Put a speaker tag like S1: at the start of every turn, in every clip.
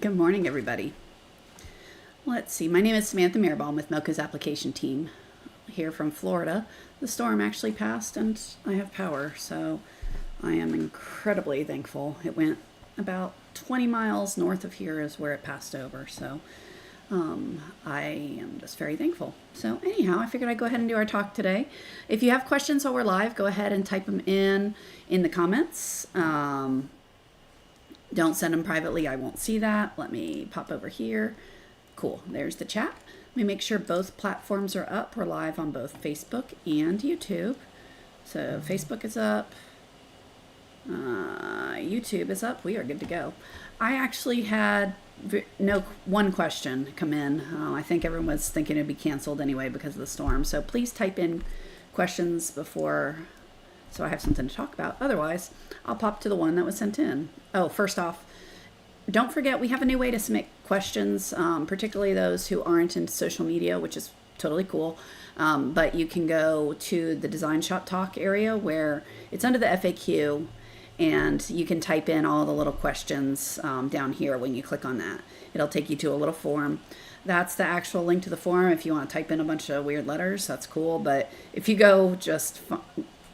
S1: Good morning, everybody. Let's see. My name is Samantha Mirabal. I'm with Mocha's application team here from Florida. The storm actually passed and I have power, so I am incredibly thankful. It went about 20 miles north of here is where it passed over, so I am just very thankful. So anyhow, I figured I'd go ahead and do our talk today. If you have questions while we're live, go ahead and type them in the comments. Don't send them privately. I won't see that. Let me pop over here. Cool. There's the chat. Let me make sure both platforms are up. We're live on both Facebook and YouTube. So Facebook is up. YouTube is up. We are good to go. I actually had one question come in. I think everyone was thinking it'd be canceled anyway because of the storm. So please type in questions before, so I have something to talk about. Otherwise, I'll pop to the one that was sent in. Oh, first off, don't forget we have a new way to submit questions, particularly those who aren't into social media, which is totally cool. But you can go to the DesignShop talk area where it's under the FAQ, and you can type in all the little questions down here. When you click on that, it'll take you to a little form. That's the actual link to the form. If you want to type in a bunch of weird letters, that's cool. But if you go just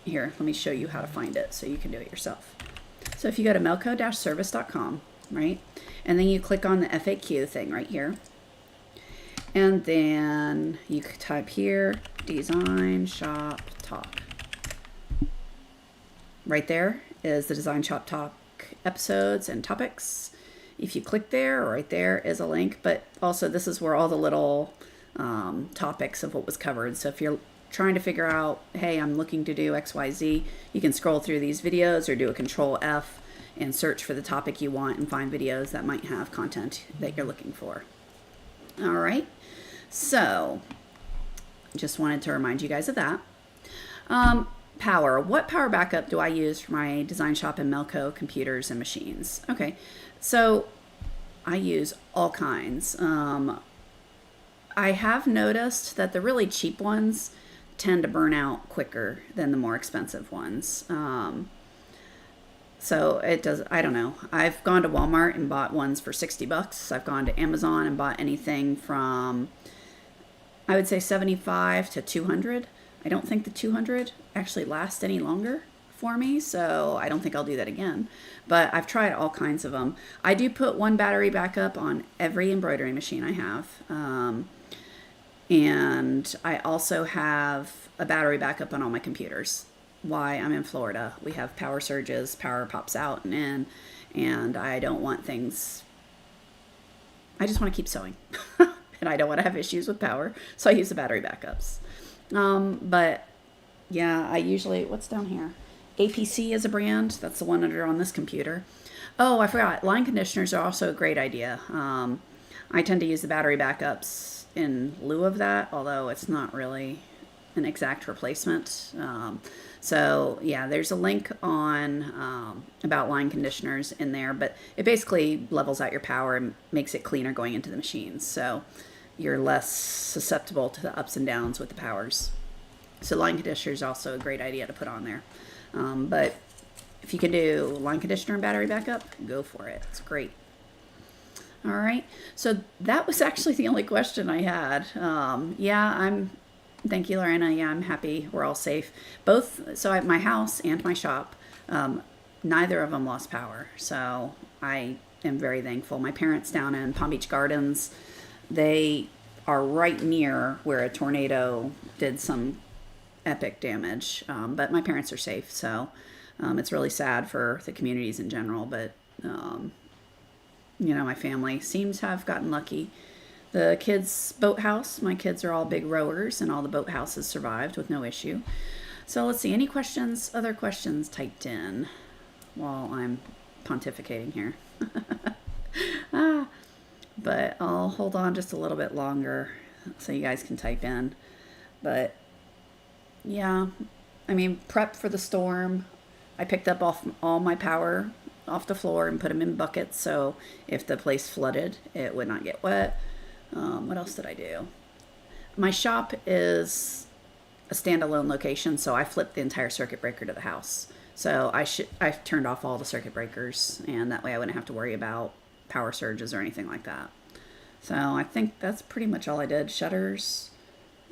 S1: here, let me show you how to find it so you can do it yourself. So if you go to melco-service.com, right, and then you click on the FAQ thing right here, and then you could type here, Design Shop Talk. Right there is the Design Shop Talk episodes and topics. If you click there, right there is a link, but also this is where all the little topics of what was covered. So if you're trying to figure out, hey, I'm looking to do XYZ, you can scroll through these videos or do a Control F and search for the topic you want and find videos that might have content that you're looking for. All right, so just wanted to remind you guys of that. Power. What power backup do I use for my DesignShop and Melco computers and machines? Okay, so I use all kinds. I have noticed that the really cheap ones tend to burn out quicker than the more expensive ones. So it does, I don't know. I've gone to Walmart and bought ones for $60. I've gone to Amazon and bought anything from, I would say 75 to 200. I don't think the 200 actually lasts any longer for me, so I don't think I'll do that again. But I've tried all kinds of them. I do put one battery backup on every embroidery machine I have. And I also have a battery backup on all my computers. Why? I'm in Florida. We have power surges, power pops out and in, and I don't want things, I just want to keep sewing. And I don't want to have issues with power, so I use the battery backups. But yeah, I usually, what's down here? APC is a brand. That's the one under on this computer. Oh, I forgot. Line conditioners are also a great idea. I tend to use the battery backups in lieu of that, although it's not really an exact replacement. So yeah, there's a link on about line conditioners in there, but it basically levels out your power and makes it cleaner going into the machines. So you're less susceptible to the ups and downs with the powers. So line conditioner is also a great idea to put on there. But if you can do line conditioner and battery backup, go for it. It's great. All right. So that was actually the only question I had. Thank you, Lorena. Yeah, I'm happy. We're all safe. Both, so at my house and my shop, neither of them lost power. So I am very thankful. My parents down in Palm Beach Gardens, they are right near where a tornado did some epic damage. But my parents are safe. So it's really sad for the communities in general. But, you know, my family seems to have gotten lucky. The kids' boathouse, my kids are all big rowers, and all the boathouses survived with no issue. So let's see, any questions, other questions typed in while I'm pontificating here. But I'll hold on just a little bit longer so you guys can type in. But yeah, I mean, prep for the storm. I picked up all my power off the floor and put them in buckets, so if the place flooded, it would not get wet. What else did I do? My shop is a standalone location, so I flipped the entire circuit breaker to the house. So I turned off all the circuit breakers, and that way I wouldn't have to worry about power surges or anything like that. So I think that's pretty much all I did. Shutters.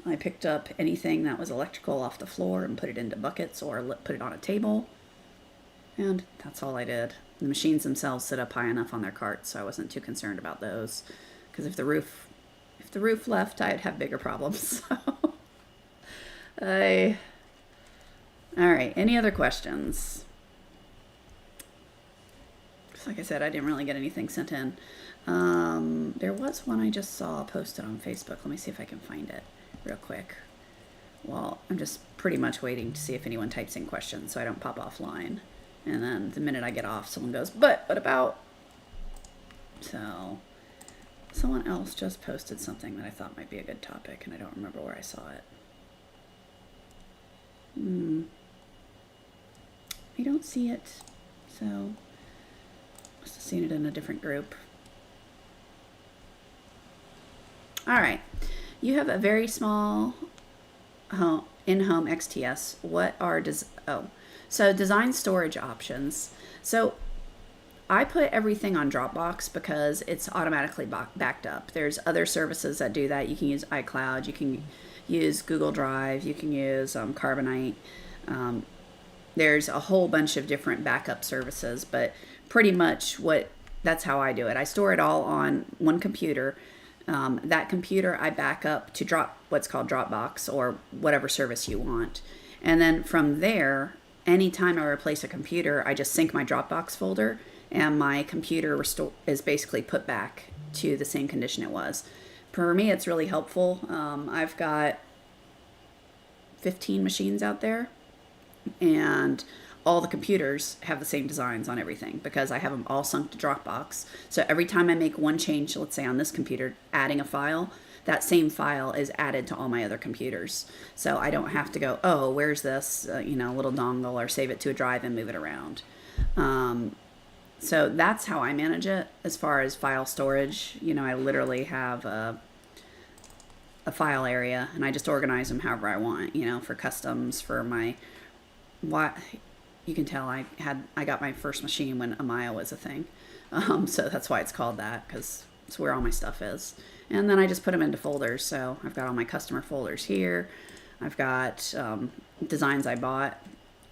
S1: I picked up anything that was electrical off the floor and put it into buckets or put it on a table. And that's all I did. The machines themselves sit up high enough on their carts, so I wasn't too concerned about those. Because if the roof left, I'd have bigger problems. So all right. Any other questions? Like I said, I didn't really get anything sent in. There was one I just saw posted on Facebook. Let me see if I can find it real quick. Well, I'm just pretty much waiting to see if anyone types in questions so I don't pop offline. And then the minute I get off, someone goes, but what about? So someone else just posted something that I thought might be a good topic, and I don't remember where I saw it. I don't see it. So must have seen it in a different group. All right. You have a very small in-home XTS. What are so design storage options. So I put everything on Dropbox because it's automatically backed up. There's other services that do that. You can use iCloud. You can use Google Drive. You can use Carbonite. There's a whole bunch of different backup services, but pretty much that's how I do it. I store it all on one computer. That computer I back up to what's called Dropbox or whatever service you want. And then from there, anytime I replace a computer, I just sync my Dropbox folder and my computer is basically put back to the same condition it was. For me, it's really helpful. I've got 15 machines out there, and all the computers have the same designs on everything because I have them all sunk to Dropbox. So every time I make one change, let's say on this computer, adding a file, that same file is added to all my other computers. So I don't have to go, oh, where's this, little dongle, or save it to a drive and move it around. So that's how I manage it as far as file storage. I literally have a file area, and I just organize them however I want, for customs, for my you can tell I got my first machine when Amaya was a thing. So that's why it's called that, because it's where all my stuff is. And then I just put them into folders. So I've got all my customer folders here. I've got designs I bought.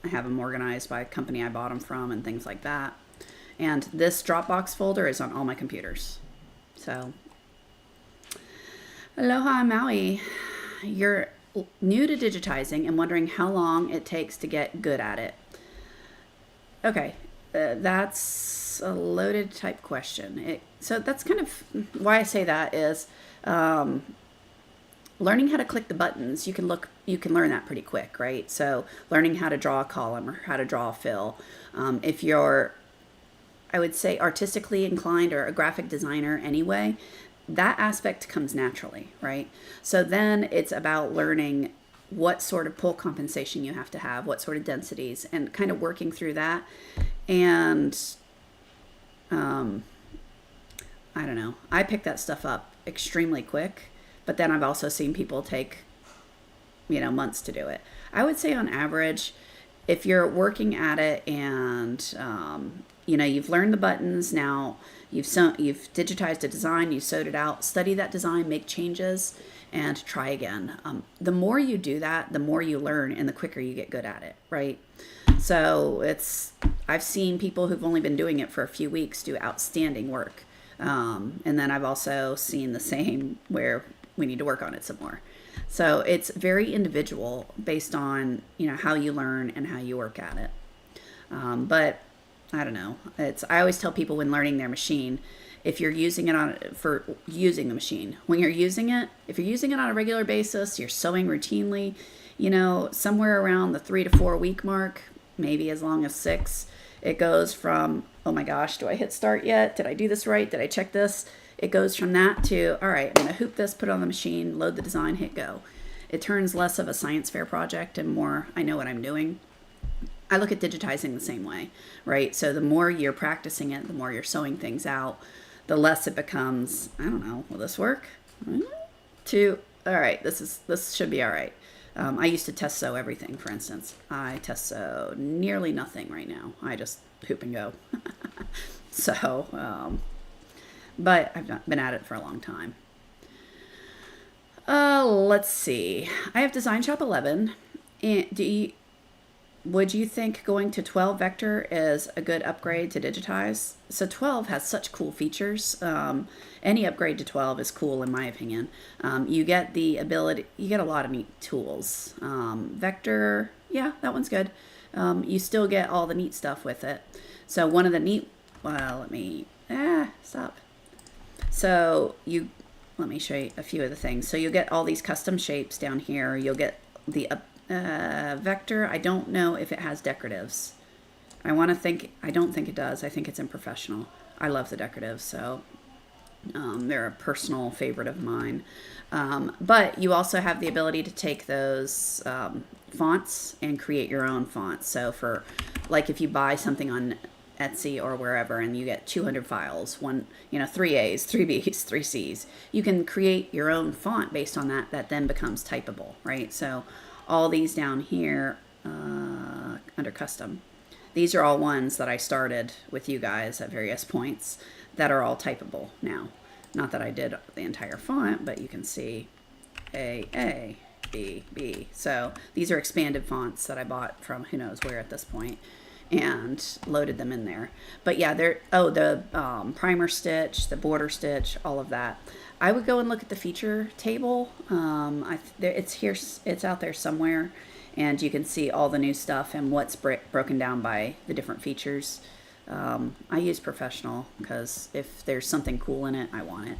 S1: I have them organized by company I bought them from and things like that. And this Dropbox folder is on all my computers. So, aloha Maui. You're new to digitizing and wondering how long it takes to get good at it. Okay, that's a loaded type question. So that's kind of why I say that is learning how to click the buttons. You can learn that pretty quick, right? So learning how to draw a column or how to draw a fill. If you're, I would say, artistically inclined or a graphic designer anyway, that aspect comes naturally, right? So then it's about learning what sort of pull compensation you have to have, what sort of densities, and kind of working through that. And I don't know. I pick that stuff up extremely quick, but then I've also seen people take, months to do it. I would say on average, if you're working at it and, you've learned the buttons, now you've digitized a design, you sewed it out, study that design, make changes, and try again. The more you do that, the more you learn and the quicker you get good at it, right? So I've seen people who've only been doing it for a few weeks do outstanding work. And then I've also seen the same where we need to work on it some more. So it's very individual based on, how you learn and how you work at it. But I don't know. I always tell people when learning their machine, if you're using it for using the machine, when you're using it, if you're using it on a regular basis, you're sewing routinely, somewhere around the 3 to 4 week mark, maybe as long as 6, it goes from, oh my gosh, do I hit start yet? Did I do this right? Did I check this? It goes from that to, all right, I'm going to hoop this, put it on the machine, load the design, hit go. It turns less of a science fair project and more, I know what I'm doing. I look at digitizing the same way, right? So the more you're practicing it, the more you're sewing things out, the less it becomes, I don't know, will this work? All right, this should be all right. I used to test sew everything, for instance. I test sew nearly nothing right now. I just hoop and go. So, but I've not been at it for a long time. Let's see. I have DesignShop 11. And would you think going to 12 vector is a good upgrade to Digitize? So 12 has such cool features. Any upgrade to 12 is cool in my opinion. You get the ability, you get a lot of neat tools. Vector, yeah, that one's good. You still get all the neat stuff with it. So one of the neat, well, stop. So let me show you a few of the things. So you'll get all these custom shapes down here. You'll get the vector. I don't know if it has decoratives. I don't think it does. I think it's in professional. I love the decoratives, so they're a personal favorite of mine. But you also have the ability to take those fonts and create your own fonts. So for, like, if you buy something on Etsy or wherever and you get 200 files, 3 A's, 3 B's, 3 C's, you can create your own font based on that then becomes typable, right? So all these down here under custom, these are all ones that I started with you guys at various points that are all typable now. Not that I did the entire font, but you can see A, B, B. So these are expanded fonts that I bought from who knows where at this point, and loaded them in there. But yeah, the primer stitch, the border stitch, all of that. I would go and look at the feature table. It's out there somewhere, and you can see all the new stuff and what's broken down by the different features. I use professional because if there's something cool in it, I want it.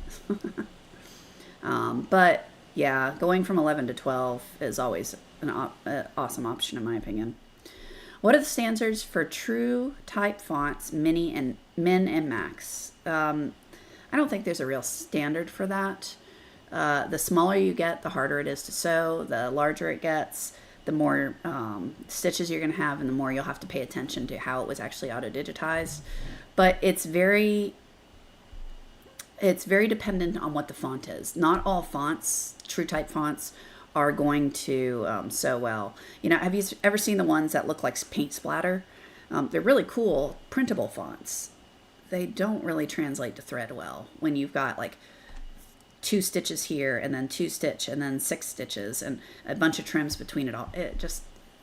S1: But yeah, going from 11 to 12 is always an awesome option in my opinion. What are the standards for true type fonts, mini and min and max? I don't think there's a real standard for that. The smaller you get, the harder it is to sew. The larger it gets, the more stitches you're going to have, and the more you'll have to pay attention to how it was actually auto-digitized. But it's very dependent on what the font is. Not all fonts, true type fonts, are going to sew well. Have you ever seen the ones that look like paint splatter? They're really cool, printable fonts. They don't really translate to thread well when you've got like 2 stitches here and then 2 stitch and then 6 stitches and a bunch of trims between it all.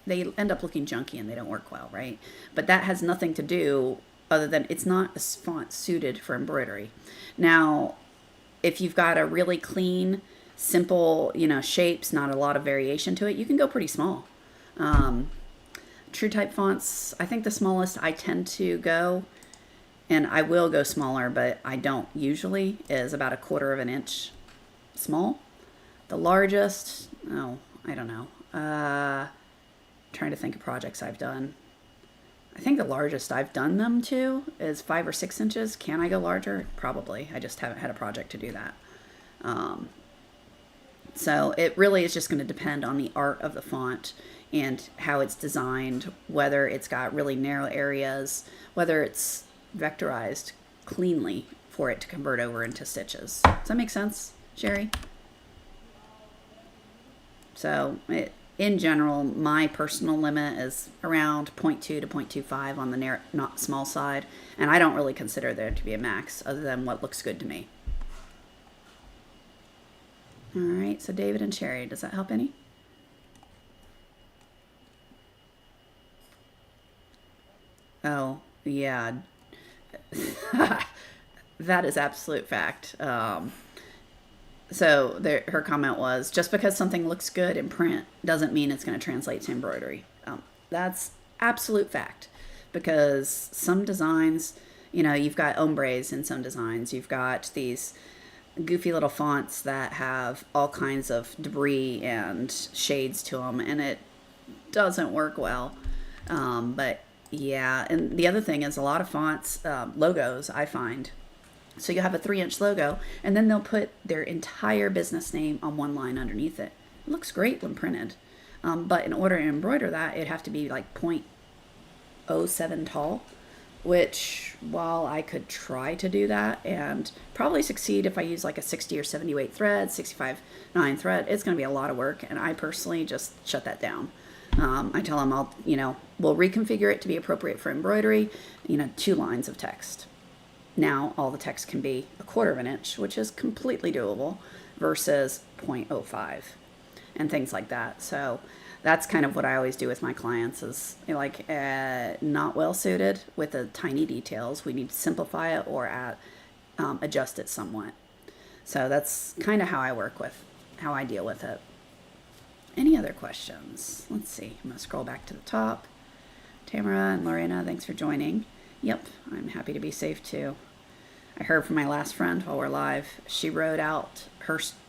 S1: They end up looking junky and they don't work well, right? But that has nothing to do other than it's not a font suited for embroidery. Now, if you've got a really clean, simple, shapes, not a lot of variation to it, you can go pretty small. True type fonts, I think the smallest I tend to go, and I will go smaller, but I don't usually, is about 1/4 of an inch small. The largest, I don't know. Trying to think of projects I've done. I think the largest I've done them to is 5 or 6 inches. Can I go larger? Probably. I just haven't had a project to do that. So it really is just going to depend on the art of the font and how it's designed, whether it's got really narrow areas, whether it's vectorized cleanly for it to convert over into stitches. Does that make sense, Sherry? So in general, my personal limit is around 0.2 to 0.25 on the not small side, and I don't really consider there to be a max other than what looks good to me. All right, so David and Sherry, does that help any? Oh, yeah. That is absolute fact. So her comment was, just because something looks good in print doesn't mean it's going to translate to embroidery. That's absolute fact, because some designs, you've got ombres in some designs. You've got these goofy little fonts that have all kinds of debris and shades to them, and it doesn't work well. But yeah, and the other thing is a lot of fonts, logos, I find. So you have a 3-inch logo, and then they'll put their entire business name on one line underneath it. It looks great when printed. But in order to embroider that, it'd have to be like 0.07 tall, which, while I could try to do that and probably succeed if I use like a 60 or 70 weight thread, 65/9 thread, it's going to be a lot of work, and I personally just shut that down. I tell them we'll reconfigure it to be appropriate for embroidery, 2 lines of text. now all the text can be 1/4 of an inch, which is completely doable, versus 0.05 and things like that. So that's kind of what I always do with my clients is like not well suited with the tiny details. We need to simplify it or adjust it somewhat. So that's kind of how I deal with it. Any other questions? Let's see. I'm going to scroll back to the top. Tamara and Lorena, thanks for joining. Yep, I'm happy to be safe too. I heard from my last friend while we're live. She rode out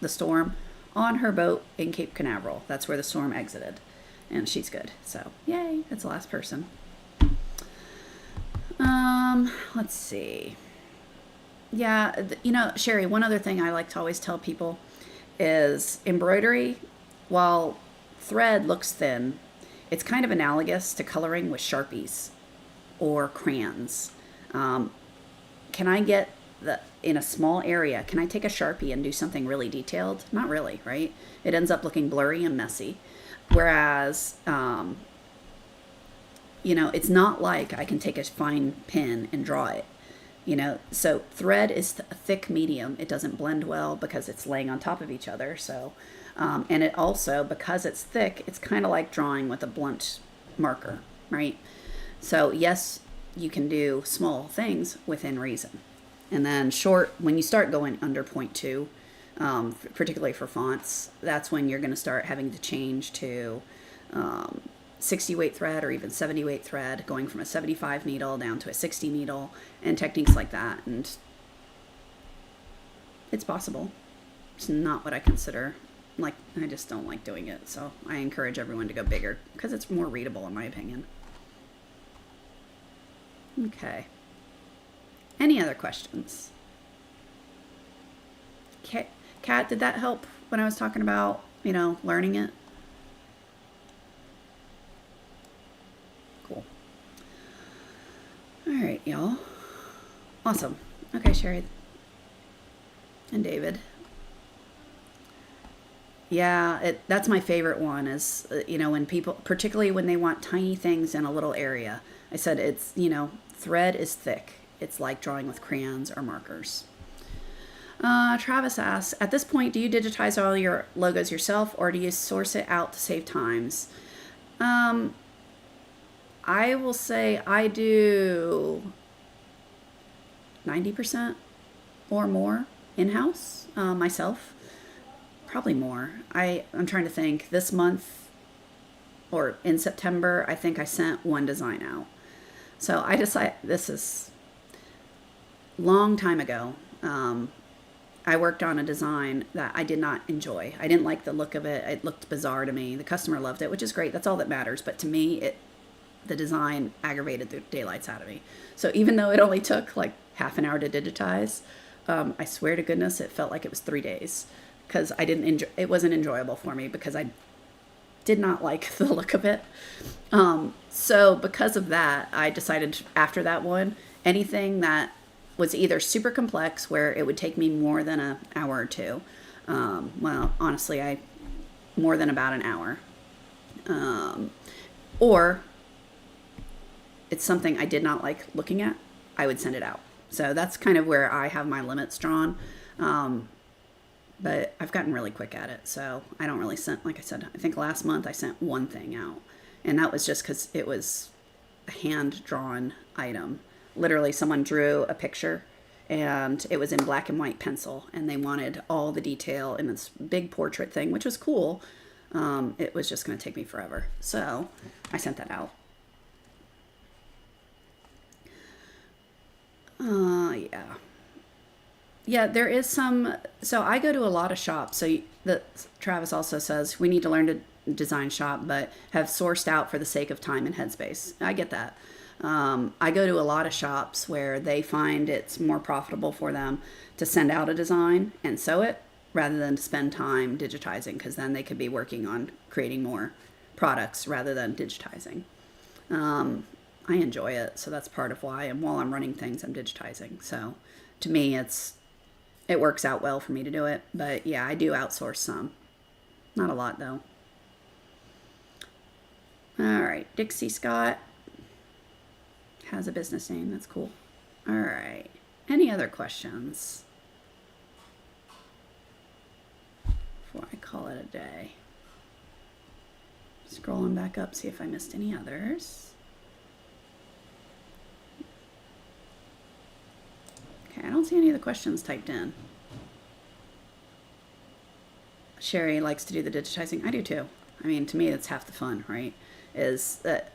S1: the storm on her boat in Cape Canaveral. That's where the storm exited. And she's good. So, yay, that's the last person. Let's see. Yeah, Sherry, one other thing I like to always tell people is embroidery, while thread looks thin, it's kind of analogous to coloring with Sharpies or crayons. Can I get in a small area, can I take a Sharpie and do something really detailed? Not really, right? It ends up looking blurry and messy. Whereas, it's not like I can take a fine pen and draw it. So thread is a thick medium. It doesn't blend well because it's laying on top of each other. So, and it also, because it's thick, it's kind of like drawing with a blunt marker, right? So yes, you can do small things within reason. And then short, when you start going under 0.2, particularly for fonts, that's when you're going to start having to change to 60 weight thread or even 70 weight thread, going from a 75 needle down to a 60 needle, and techniques like that. And it's possible. It's not what I consider, I just don't like doing it. So I encourage everyone to go bigger because it's more readable in my opinion. Okay. Any other questions? Kat, did that help when I was talking about, learning it? Cool. All right, y'all. Awesome. Okay, Sherry. And David. Yeah, that's my favorite one is, when people, particularly when they want tiny things in a little area. I said it's, thread is thick. It's like drawing with crayons or markers. Travis asks, at this point, do you digitize all your logos yourself or do you source it out to save times? I will say I do 90% or more in-house myself. Probably more. I'm trying to think. This month or in September, I think I sent one design out. So I decided, this is long time ago. I worked on a design that I did not enjoy. I didn't like the look of it. It looked bizarre to me. The customer loved it, which is great. That's all that matters. But to me, the design aggravated the daylights out of me. So even though it only took like half an hour to digitize, I swear to goodness, it felt like it was 3 days because it wasn't enjoyable for me because I did not like the look of it. So because of that, I decided after that one, anything that was either super complex where it would take me more than an hour or two. Well, honestly, more than about an hour. Or it's something I did not like looking at, I would send it out. So that's kind of where I have my limits drawn. But I've gotten really quick at it. So I don't really send, like I said, I think last month I sent one thing out. And that was just because it was a hand-drawn item. Literally, someone drew a picture and it was in black and white pencil and they wanted all the detail in this big portrait thing, which was cool. It was just going to take me forever. So I sent that out. Yeah, there is some. So I go to a lot of shops. So Travis also says we need to learn to DesignShop, but have sourced out for the sake of time and headspace. I get that. I go to a lot of shops where they find it's more profitable for them to send out a design and sew it rather than to spend time digitizing, because then they could be working on creating more products rather than digitizing. I enjoy it, so that's part of why. And while I'm running things, I'm digitizing. So to me, it works out well for me to do it. But yeah, I do outsource some. Not a lot, though. All right, Dixie Scott has a business name. That's cool. All right. Any other questions before I call it a day? Scrolling back up, see if I missed any others. Okay, I don't see any of the questions typed in. Sherry likes to do the digitizing. I do too. I mean, to me, that's half the fun, right? Is that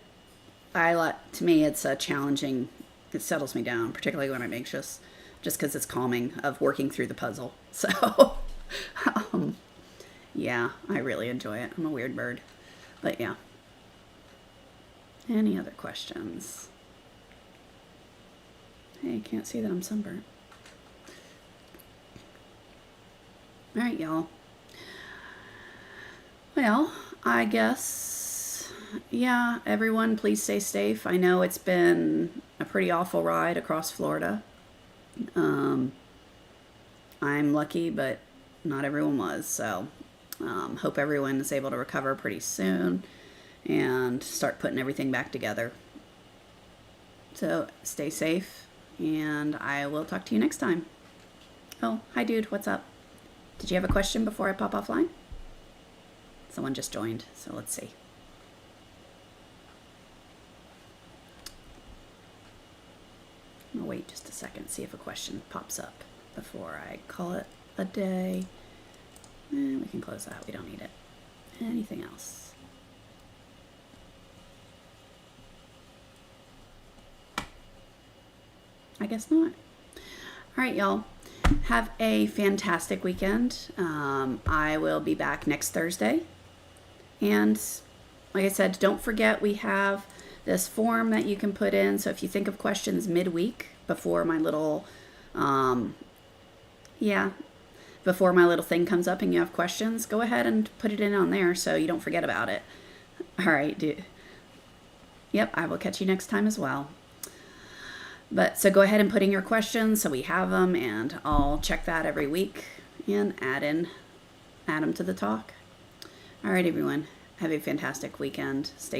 S1: to me, it's a challenging, it settles me down, particularly when I'm anxious, just because it's calming of working through the puzzle. So, yeah, I really enjoy it. I'm a weird bird. But yeah. Any other questions? Hey, can't see that I'm sunburnt. All right, y'all. Well, I guess, yeah, everyone, please stay safe. I know it's been a pretty awful ride across Florida. I'm lucky, but not everyone was. So, hope everyone is able to recover pretty soon and start putting everything back together. So, stay safe, and I will talk to you next time. Oh, hi, dude. What's up? Did you have a question before I pop offline? Someone just joined, so let's see. I'll wait just a second, see if a question pops up before I call it a day. We can close that, we don't need it. Anything else? I guess not. All right, y'all. Have a fantastic weekend. I will be back next Thursday. And like I said, don't forget we have this form that you can put in. So if you think of questions midweek before my little, before my little thing comes up and you have questions, go ahead and put it in on there so you don't forget about it. All right, dude. Yep, I will catch you next time as well. But so go ahead and put in your questions so we have them, and I'll check that every week and add them to the talk. All right, everyone. Have a fantastic weekend. Stay